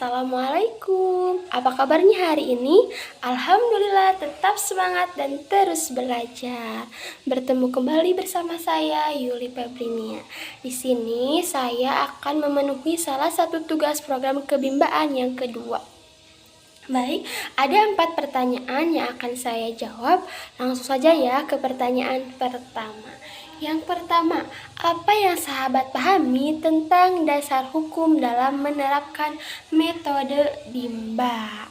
Assalamualaikum. Apa kabarnya hari ini? Alhamdulillah tetap semangat dan terus belajar. Bertemu kembali bersama saya Yuli Febrinia. Di sini saya akan memenuhi salah satu tugas program kebimbaan yang kedua. Baik, ada 4 pertanyaan yang akan saya jawab. Langsung saja ya ke pertanyaan pertama. Yang pertama, apa yang sahabat pahami tentang dasar hukum dalam menerapkan metode Bimba?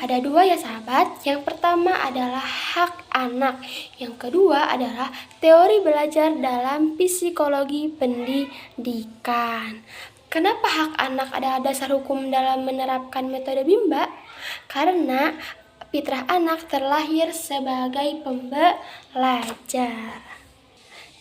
Ada 2 ya sahabat. Yang pertama adalah hak anak. Yang kedua adalah teori belajar dalam psikologi pendidikan. Kenapa hak anak ada dasar hukum dalam menerapkan metode Bimba? Karena fitrah anak terlahir sebagai pembelajar.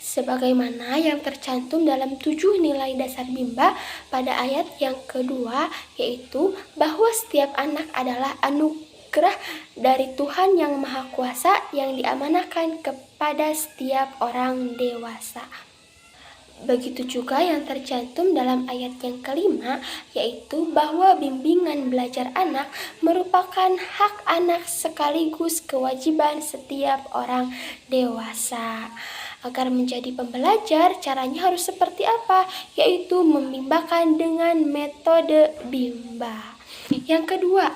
Sebagaimana yang tercantum dalam 7 nilai dasar Bimba pada ayat yang kedua, yaitu bahwa setiap anak adalah anugerah dari Tuhan yang Maha Kuasa yang diamanahkan kepada setiap orang dewasa. Begitu juga yang tercantum dalam ayat yang kelima, yaitu bahwa bimbingan belajar anak merupakan hak anak sekaligus kewajiban setiap orang dewasa. Agar menjadi pembelajar, caranya harus seperti apa? Yaitu membimbakan dengan metode Bimba. Yang kedua,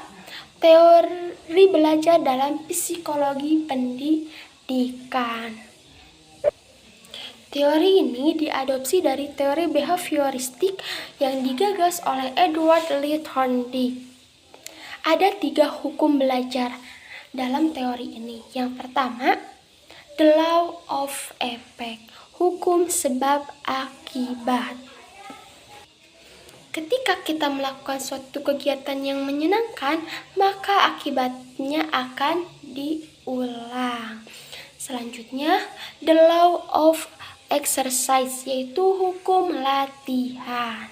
teori belajar dalam psikologi pendidikan. Teori ini diadopsi dari teori behavioristik yang digagas oleh Edward Lee Thorndike. Ada 3 hukum belajar dalam teori ini. Yang pertama, the law of effect, hukum sebab akibat. Ketika kita melakukan suatu kegiatan yang menyenangkan, maka akibatnya akan diulang. Selanjutnya, the law of exercise, yaitu hukum latihan.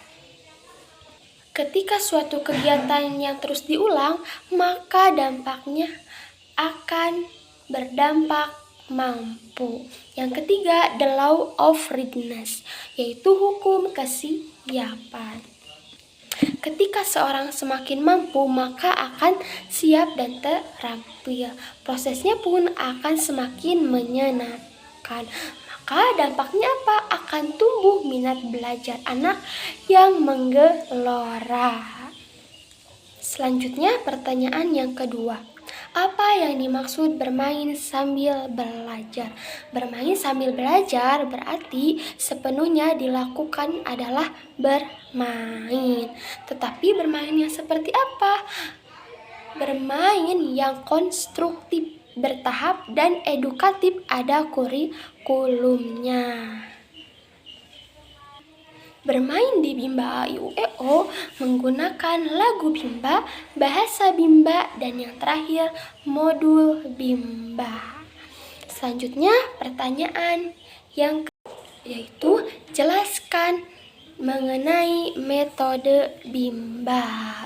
Ketika suatu kegiatan yang terus diulang, maka dampaknya akan berdampak mampu. Yang ketiga, the law of readiness, yaitu hukum kesiapan. Ketika seorang semakin mampu, maka akan siap dan terampil. Prosesnya pun akan semakin menyenangkan. Maka dampaknya apa? Akan tumbuh minat belajar anak yang menggelora. Selanjutnya, pertanyaan yang kedua. Apa yang dimaksud bermain sambil belajar? Bermain sambil belajar berarti sepenuhnya dilakukan adalah bermain. Tetapi bermain yang seperti apa? Bermain yang konstruktif, bertahap, dan edukatif, ada kurikulumnya. Bermain di Bimba A-I-U-E-O menggunakan lagu Bimba, bahasa Bimba, dan yang terakhir modul Bimba. Selanjutnya pertanyaan yang yaitu jelaskan mengenai metode Bimba.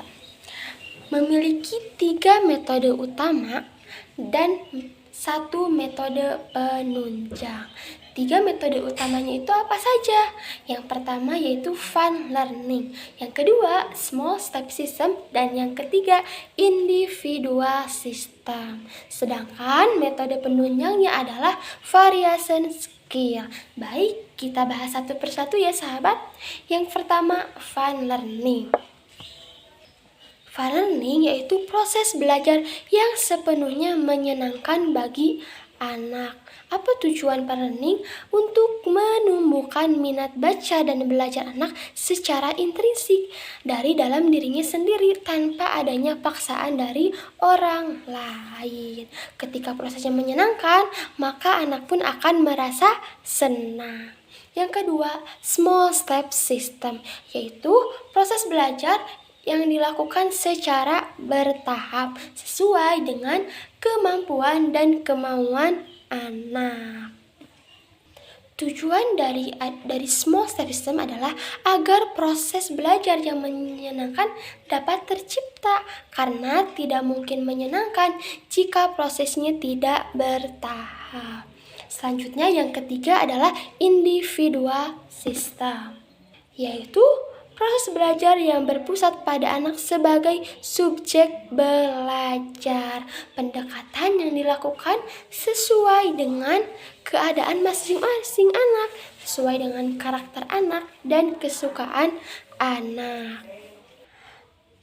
Memiliki 3 metode utama dan 1 metode penunjang. 3 metode utamanya itu apa saja? Yang pertama yaitu fun learning, yang kedua small step system, dan yang ketiga individual system. Sedangkan metode penunjangnya adalah variation skill. Baik, kita bahas satu persatu ya sahabat. Yang pertama, fun learning. Fun learning yaitu proses belajar yang sepenuhnya menyenangkan bagi anak. Apa tujuan fun learning? Untuk menumbuhkan minat baca dan belajar anak secara intrinsik dari dalam dirinya sendiri tanpa adanya paksaan dari orang lain. Ketika prosesnya menyenangkan, maka anak pun akan merasa senang. Yang kedua, small step system, yaitu proses belajar yang dilakukan secara bertahap sesuai dengan kemampuan dan kemauan anak. Tujuan dari small step system adalah agar proses belajar yang menyenangkan dapat tercipta, karena tidak mungkin menyenangkan jika prosesnya tidak bertahap. Selanjutnya yang ketiga adalah individual system, yaitu proses belajar yang berpusat pada anak sebagai subjek belajar. Pendekatan yang dilakukan sesuai dengan keadaan masing-masing anak, sesuai dengan karakter anak dan kesukaan anak.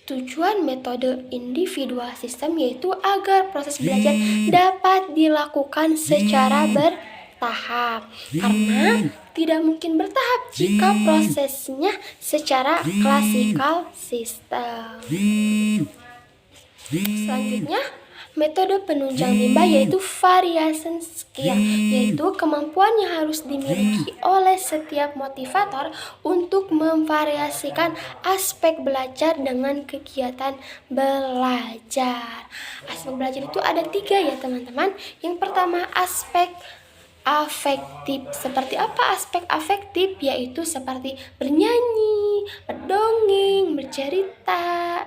Tujuan metode individual system yaitu agar proses belajar dapat dilakukan secara bertahap. Karena tidak mungkin bertahap jika prosesnya secara classical system. Selanjutnya, metode penunjang limbah yaitu variation skill, yaitu kemampuan yang harus dimiliki oleh setiap motivator untuk memvariasikan aspek belajar dengan kegiatan belajar. Aspek belajar itu ada 3 ya teman-teman. Yang pertama aspek afektif. Seperti apa aspek afektif? Yaitu seperti bernyanyi, berdongeng, bercerita.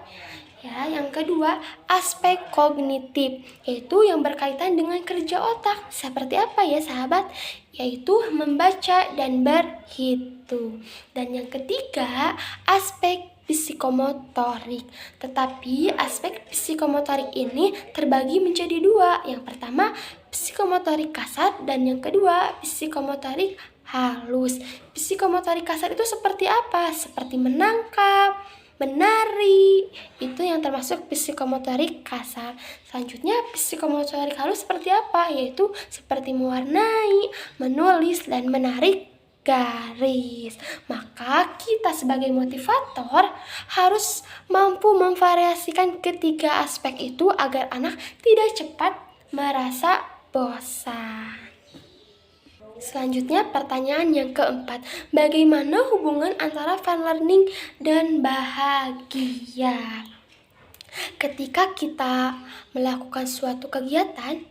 Ya, yang kedua, aspek kognitif, yaitu yang berkaitan dengan kerja otak. Seperti apa ya, sahabat? Yaitu membaca dan berhitung. Dan yang ketiga, aspek psikomotorik. Tetapi aspek psikomotorik ini terbagi menjadi 2. Yang pertama, psikomotorik kasar dan yang kedua, psikomotorik halus. Psikomotorik kasar itu seperti apa? Seperti menangkap, menari, itu yang termasuk psikomotorik kasar. Selanjutnya psikomotorik halus seperti apa? Yaitu seperti mewarnai, menulis, dan menarik garis. Maka kita sebagai motivator harus mampu memvariasikan ketiga aspek itu agar anak tidak cepat merasa bosan. Selanjutnya pertanyaan yang keempat, bagaimana hubungan antara fun learning dan bahagia? Ketika kita melakukan suatu kegiatan,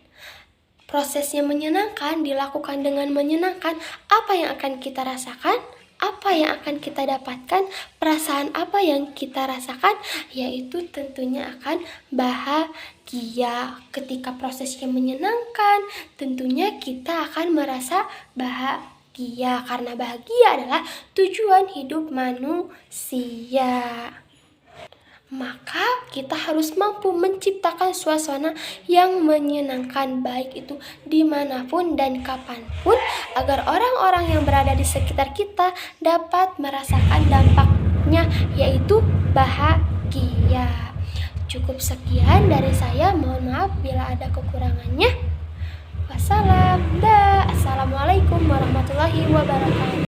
prosesnya menyenangkan, dilakukan dengan menyenangkan, apa yang akan kita rasakan? Apa yang akan kita dapatkan? Perasaan apa yang kita rasakan? Yaitu tentunya akan bahagia. Ketika prosesnya menyenangkan, tentunya kita akan merasa bahagia. Karena bahagia adalah tujuan hidup manusia. Maka kita harus mampu menciptakan suasana yang menyenangkan, baik itu dimanapun dan kapanpun, agar orang-orang yang berada di sekitar kita dapat merasakan dampaknya, yaitu bahagia. Cukup sekian dari saya, mohon maaf bila ada kekurangannya. Wassalam. Assalamualaikum warahmatullahi wabarakatuh.